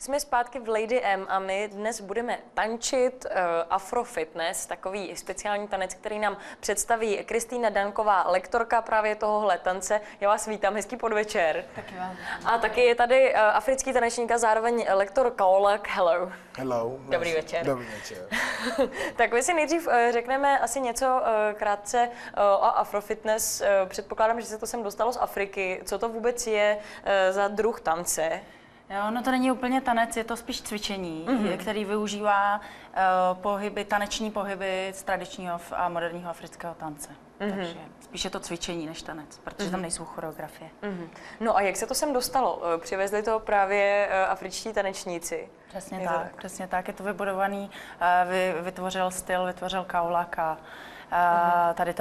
Jsme zpátky v Lady M a my dnes budeme tančit Afrofitness, takový speciální tanec, který nám představí Kristýna Danková, lektorka právě tohohle tance. Já vás vítám, hezký podvečer. Taky vás. A taky je tady africký tanečník a zároveň lektor Kaolak. Hello. Hello. Dobrý večer. Dobrý večer. Tak my si nejdřív řekneme asi něco krátce o Afrofitness. Předpokládám, že se to sem dostalo z Afriky. Co to vůbec je za druh tance? Jo, no to není úplně tanec, je to spíš cvičení, který využívá taneční pohyby z tradičního a moderního afrického tance. Takže spíš je to cvičení než tanec, protože tam nejsou choreografie. No a jak se to sem dostalo? Přivezli to právě afričtí tanečníci? Přesně tak. Je to vybudovaný, vytvořil styl, vytvořil Kaolak a tady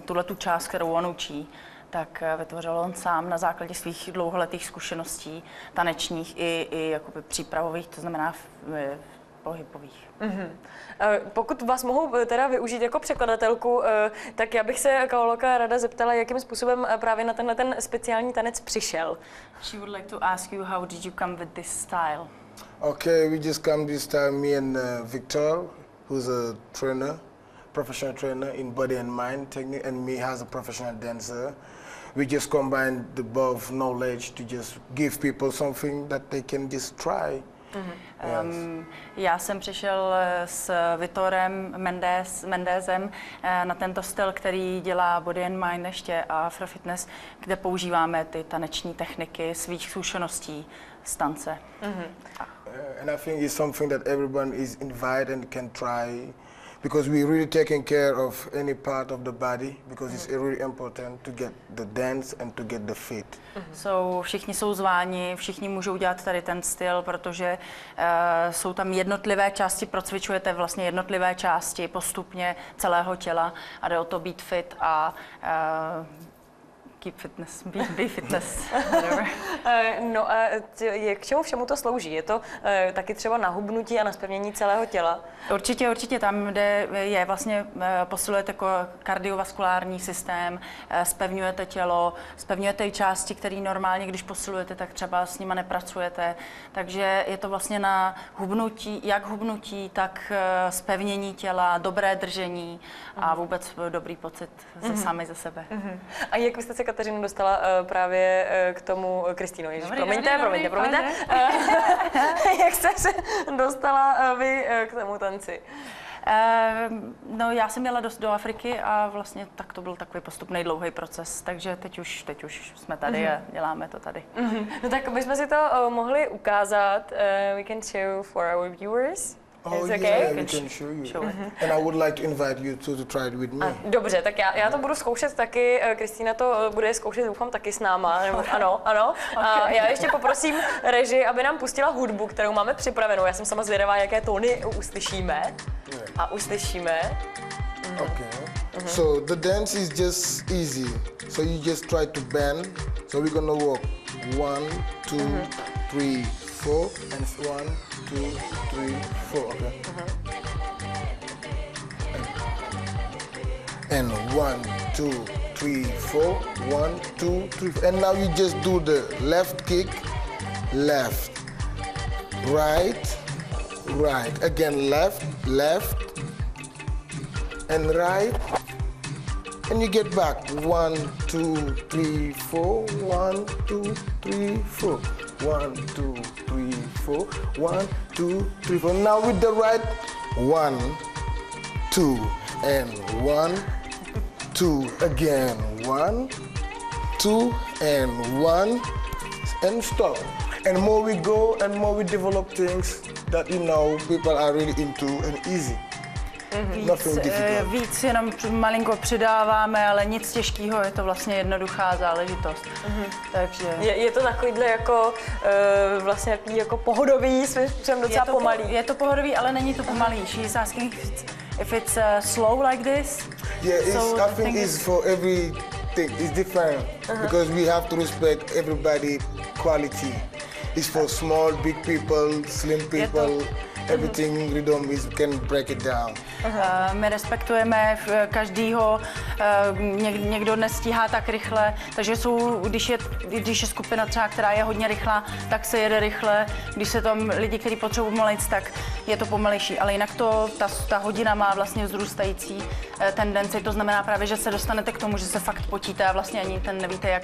tuhletu část, kterou on učí, tak vytvořil on sám na základě svých dlouholetých zkušeností tanečních i jakoby přípravových, to znamená pohybových. Pokud vás mohu teda využít jako překladatelku, tak já bych se Kaolaka ráda zeptala, jakým způsobem právě na tenhle ten speciální tanec přišel. She would like to ask you, how did you come with this style? Okay, we just come this time, me and Victor, who's a trainer, professional trainer in body and mind technique, and me as a professional dancer. We just combine the both knowledge to just give people something that they can just try. Já jsem přišel s Vitorem Mendezem na tento styl, který dělá body and mind ještě a Afrofitness, kde používáme ty taneční techniky svých zkušeností z tance. And I think it's something that everyone is invited and can try, because we're really taking care of any part of the body, because it's really important to get the dance and to get the fit. Všichni jsou zváni, všichni můžou dělat tady ten styl, protože jsou tam jednotlivé části, procvičujete vlastně jednotlivé části postupně celého těla a jde o to být fit a keep fitness, be fitness. No a k čemu všemu to slouží? Je to taky třeba na hubnutí a na zpevnění celého těla? Určitě tam, kde je vlastně posilujete kardiovaskulární systém, zpevňujete tělo, zpevňujete i části, které normálně, když posilujete, tak třeba s nima nepracujete. Takže je to vlastně na hubnutí, tak zpevnění těla, dobré držení a vůbec dobrý pocit sami ze sebe. A jak vy jste se, Kateřino, dostala právě k tomu, Kristýno, promiňte. Jak jste se dostala vy k tomu tanci? No, já jsem jela do Afriky a vlastně tak to byl takový postupný dlouhý proces, takže teď už jsme tady a děláme to tady. No tak bychom si to mohli ukázat. We can show for our viewers. Oh It's yeah, okay? we can show you. And I would like to invite you to try it with me. Dobře, tak já to budu zkoušet taky, Kristýna to bude zkoušet, doufám, taky s náma. Ano. A já ještě poprosím režii, aby nám pustila hudbu, kterou máme připravenou. Já jsem sama zvědavá, jaké tóny uslyšíme. A uslyšíme. Okay. So the dance is just easy. So you just try to bend. So we're gonna walk 1, 2, 3, 4, and 1, 2, 3, 4. Okay. And 1, 2, 3, 4. 1, 2, 3, 4. And now you just do the left kick, left, right, right. Again, left, left, and right. And you get back. 1, 2, 3, 4. 1, 2, 3, 4. 1, 2, 3, 4. 1, 2, 3, 4. Now with the right. 1, 2, and 1, 2. Again. 1, 2, and 1, and stop. And more we go, and more we develop things that people are really into and easy. Víc jenom malinko přidáváme, ale nic těžkého, je to vlastně jednoduchá záležitost. Takže je to takovýhle jako vlastně jako pohodový, jsem docela pomalý. Je to pohodový, ale není to pomalý. She's asking if it's slow like this. Yeah, I think it's for everything. It's different because we have to respect everybody quality. It's for small, big people, slim people. everything rhythm is can break it down. My respektujeme každýho, někdo nestíhá tak rychle, takže když je skupina třeba, která je hodně rychlá, tak se jede rychle, když se tam lidi, kteří potřebují pomalejc, tak je to pomalejší, ale jinak ta hodina má vlastně vzrůstající tendenci, to znamená právě, že se dostanete k tomu, že se fakt potíte a vlastně ani nevíte, jak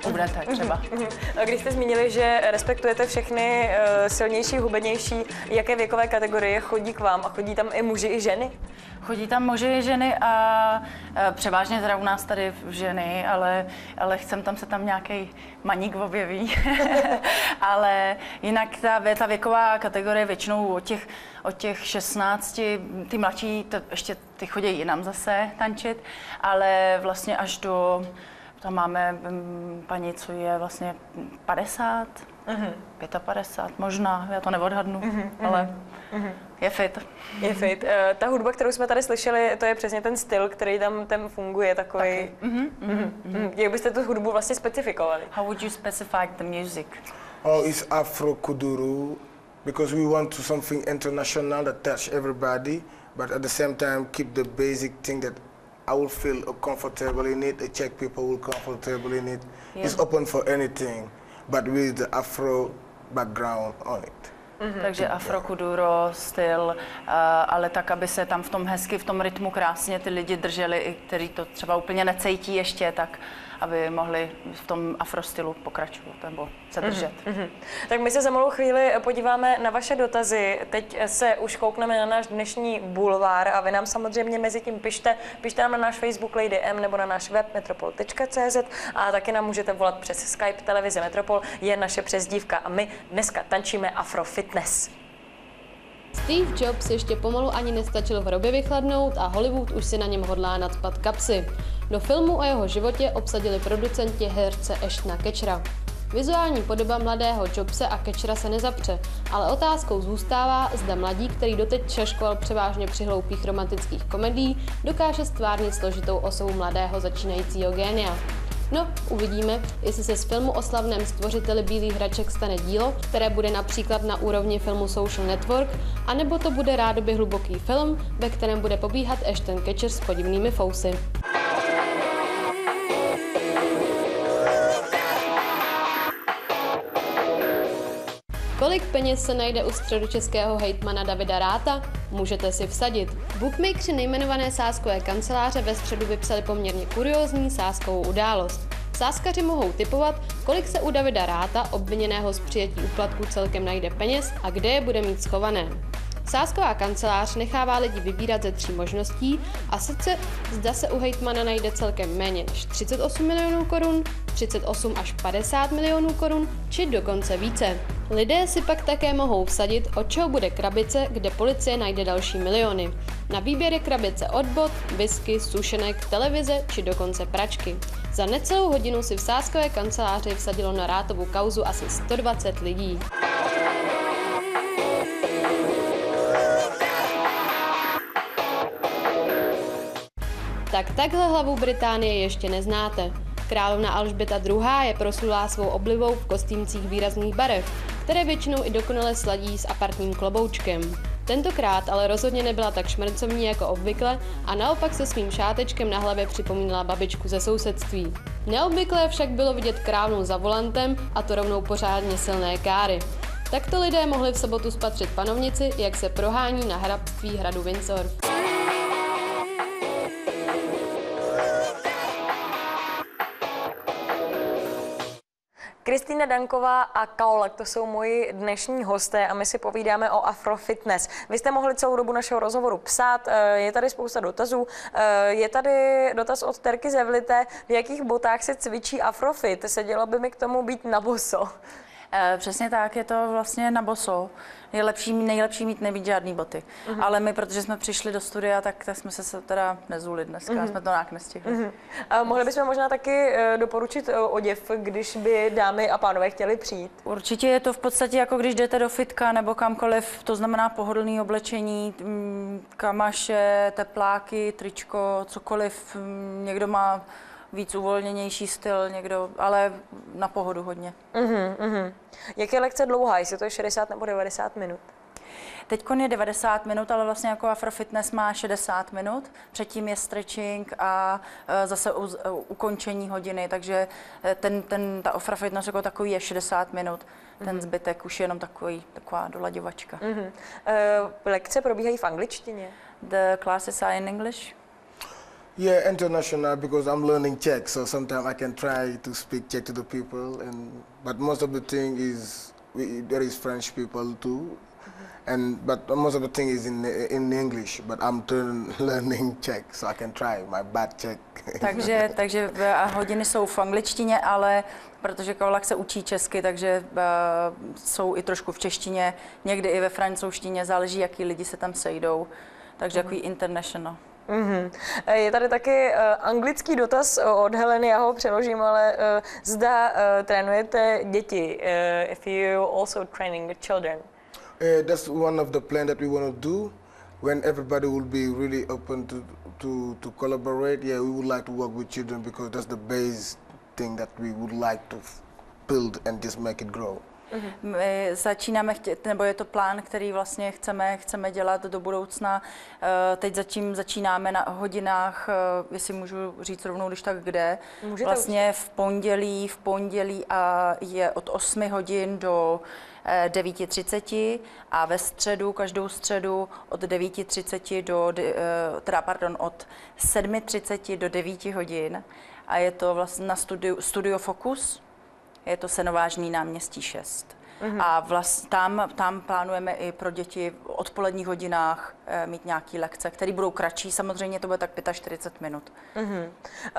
ubudete třeba. Když jste zmínili, že respektujete všechny silnější, hubenější, jaké věkové kategorie chodí k vám a chodí tam i muži, i ženy? Chodí tam muži i ženy a převážně teda u nás tady ženy, ale chcem tam se tam nějaký maník objeví. Ale jinak ta věková kategorie většinou od těch 16, ty mladší ještě ty chodí jinam zase tančit, ale vlastně až do, tam máme paní, co je vlastně 50, 55 možná, já to neodhadnu, ale je fit. Je fit. Ta hudba, kterou jsme tady slyšeli, to je přesně ten styl, který tam funguje, takový. Jak byste tu hudbu vlastně specifikovali? How would you specify the music? Oh, it's Afro Kuduro because we want to something international that touch everybody, but at the same time keep the basic thing that I will feel comfortable in it. The Czech people will comfortable in it. Yeah. It's open for anything, but with the Afro background on it. Takže afro-kuduro styl, ale tak, aby se tam v tom hezky, v tom rytmu krásně ty lidi drželi, i kteří to třeba úplně necítí ještě, tak aby mohli v tom afrostylu pokračovat nebo se držet. Tak my se za malou chvíli podíváme na vaše dotazy. Teď se už koukneme na náš dnešní bulvár a vy nám samozřejmě mezi tím pište nám na náš Facebook Lady M nebo na náš web metropol.cz a taky nám můžete volat přes Skype televize Metropol, je naše přezdívka a my dneska tančíme Afro Fitness. Steve Jobs ještě pomalu ani nestačil v hrobě vychladnout a Hollywood už si na něm hodlá nacpat kapsy. Do filmu o jeho životě obsadili producenti herce Ashtona Kutchera. Vizuální podoba mladého Jobse a Kutchera se nezapře, ale otázkou zůstává, zda mladík, který doteď šaškoval převážně při hloupých romantických komedií, dokáže stvárnit složitou osobu mladého začínajícího génia. No, uvidíme, jestli se z filmu o slavném stvořiteli bílých hraček stane dílo, které bude například na úrovni filmu Social Network, anebo to bude rádoby hluboký film, ve kterém bude pobíhat Ashton Kutcher s podivnými fousy. Kolik peněz se najde u středočeského hejtmana Davida Ratha? Můžete si vsadit. Bookmakeři nejmenované sázkové kanceláře ve středu vypsali poměrně kuriózní sázkovou událost. Sázkaři mohou tipovat, kolik se u Davida Ratha, obviněného z přijetí úplatku, celkem najde peněz a kde je bude mít schované. Sázková kancelář nechává lidi vybírat ze 3 možností a sice zda se u hejtmana najde celkem méně než 38 milionů korun, 38 až 50 milionů korun, či dokonce více. Lidé si pak také mohou vsadit, od čeho bude krabice, kde policie najde další miliony. Na výběr je krabice od bot, whisky, sušenek, televize či dokonce pračky. Za necelou hodinu si v sázkové kanceláři vsadilo na Rathovu kauzu asi 120 lidí. Tak takhle hlavu Británie ještě neznáte. Královna Alžběta II. Je proslulá svou oblibou v kostýmcích výrazných barev, které většinou i dokonale sladí s apartním kloboučkem. Tentokrát ale rozhodně nebyla tak šmrncovní jako obvykle a naopak se svým šátečkem na hlavě připomínala babičku ze sousedství. Neobvyklé však bylo vidět královnu za volantem a to rovnou pořádně silné káry. Takto lidé mohli v sobotu spatřit panovnici, jak se prohání na hrabství hradu Windsor. Kristýna Danková a Kaolak, to jsou moji dnešní hosté a my si povídáme o Afro Fitness. Vy jste mohli celou dobu našeho rozhovoru psát, je tady spousta dotazů. Je tady dotaz od Terky Zevlité, v jakých botách se cvičí Afrofit? Sedělo by mi k tomu být na boso. Přesně tak, je to vlastně na boso. Je nejlepší mít nebýt žádný boty. Ale my, protože jsme přišli do studia, tak jsme se teda nezuli dneska, jsme to nějak nestihli. A mohli bychom možná taky doporučit oděv, když by dámy a pánové chtěli přijít? Určitě je to v podstatě jako když jdete do fitka nebo kamkoliv, to znamená pohodlné oblečení, kamaše, tepláky, tričko, cokoliv. Někdo má víc uvolněnější styl, někdo, ale na pohodu hodně. Jak je lekce dlouhá, jestli to je 60 nebo 90 minut? Teď je 90 minut, ale vlastně jako Afrofitness má 60 minut. Předtím je stretching a zase ukončení hodiny, takže ta Afrofitness jako takový je 60 minut. Ten zbytek už je jenom taková dolaďovačka. Lekce probíhají v angličtině? The classes are in English. Yeah, international because I'm learning Czech, so sometimes I can try to speak Czech to the people, but most of the thing is there is French people too, but most of the thing is in English. But I'm learning Czech, so I can try my bad Czech. takže hodiny jsou v angličtině, ale protože Kaolak se učí česky, takže jsou i trošku v češtině, někdy i ve francouzštině, záleží, jaký lidi se tam sejdou, takže takový international. Je tady taky anglický dotaz od Heleny, já ho přeložím, ale zda trénujete děti, if you also training the children. That's one of the plan that we want to do when everybody will be really open to collaborate. Yeah, we would like to work with children because that's the base thing that we would like to build and just make it grow. My začínáme nebo je to plán, který vlastně chceme dělat do budoucna. Teď začínáme na hodinách, jestli můžu říct rovnou, když tak kde. Můžete vlastně v pondělí a je od 8 hodin do 9:30 a ve středu, každou středu od 9:30 od 7:30 do 9 hodin a je to vlastně na Studio Focus. Je to Senovážný náměstí 6. A vlastně tam plánujeme i pro děti v odpoledních hodinách mít nějaké lekce, které budou kratší, samozřejmě to bude tak 45 minut.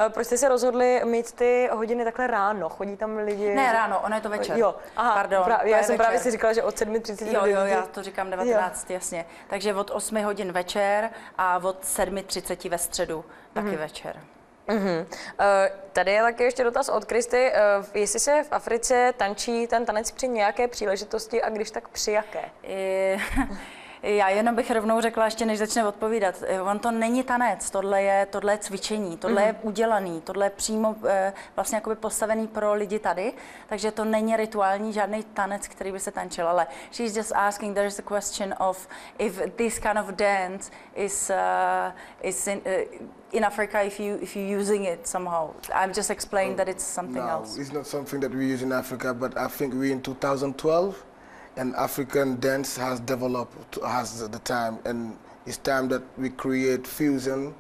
Proč jste se rozhodli mít ty hodiny takhle ráno? Chodí tam lidi? Ne ráno, ono je to večer. Jo, aha, pardon. Já jsem právě si říkala, že od 7:30 do 9. Jo, já to říkám 19, jasně. Takže od 8 hodin večer a od 7:30 ve středu taky večer. Tady je taky ještě dotaz od Kristy, jestli se v Africe tančí ten tanec při nějaké příležitosti a když tak při jaké? Já jenom bych rovnou řekla, ještě než začne odpovídat, on to není tanec, tohle je cvičení, tohle je udělaný, tohle je přímo vlastně jakoby postavený pro lidi tady, takže to není rituální, žádný tanec, který by se tančil, ale she's just asking, there is a question of if this kind of dance is in Africa if you're using it somehow. I'm just explaining that it's something else. No, it's not something that we use in Africa, but I think we're in 2012. And African dance has developed, has the time, and it's time that we create fusion,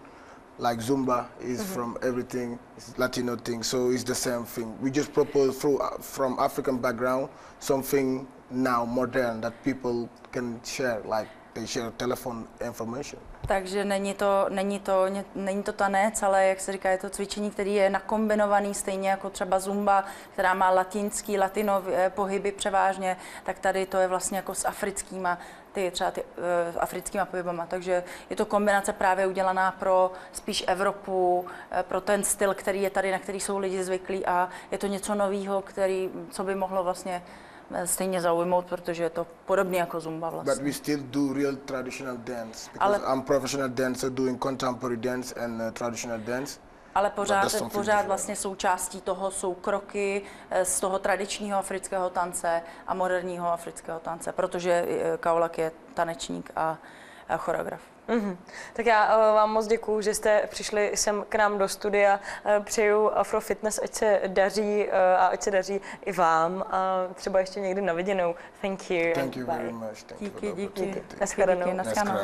like Zumba is from everything, it's Latino thing, so it's the same thing. We just propose from African background something now modern that people can share, like they share telephone information. Takže není to tanec, ale jak se říká, je to cvičení, který je nakombinovaný stejně jako třeba Zumba, která má latino pohyby převážně, tak tady to je vlastně jako s africkýma africkýma pohybama. Takže je to kombinace právě udělaná pro spíš Evropu, pro ten styl, který je tady, na který jsou lidi zvyklí a je to něco nového, co by mohlo vlastně stejně zaujmout, protože je to podobné jako Zumba vlastně. But we still do real traditional dance because I'm professional dancer doing contemporary dance and traditional dance. Ale pořád vlastně součástí toho jsou kroky z toho tradičního afrického tance a moderního afrického tance, protože Kaolak je tanečník a choreograf. Tak já vám moc děkuju, že jste přišli sem k nám do studia. Přeju Afrofitness, ať se daří a ať se daří i vám a třeba ještě někdy na viděnou. Thank you. Thank you very much. Díky. Naschledanou. Naschledanou.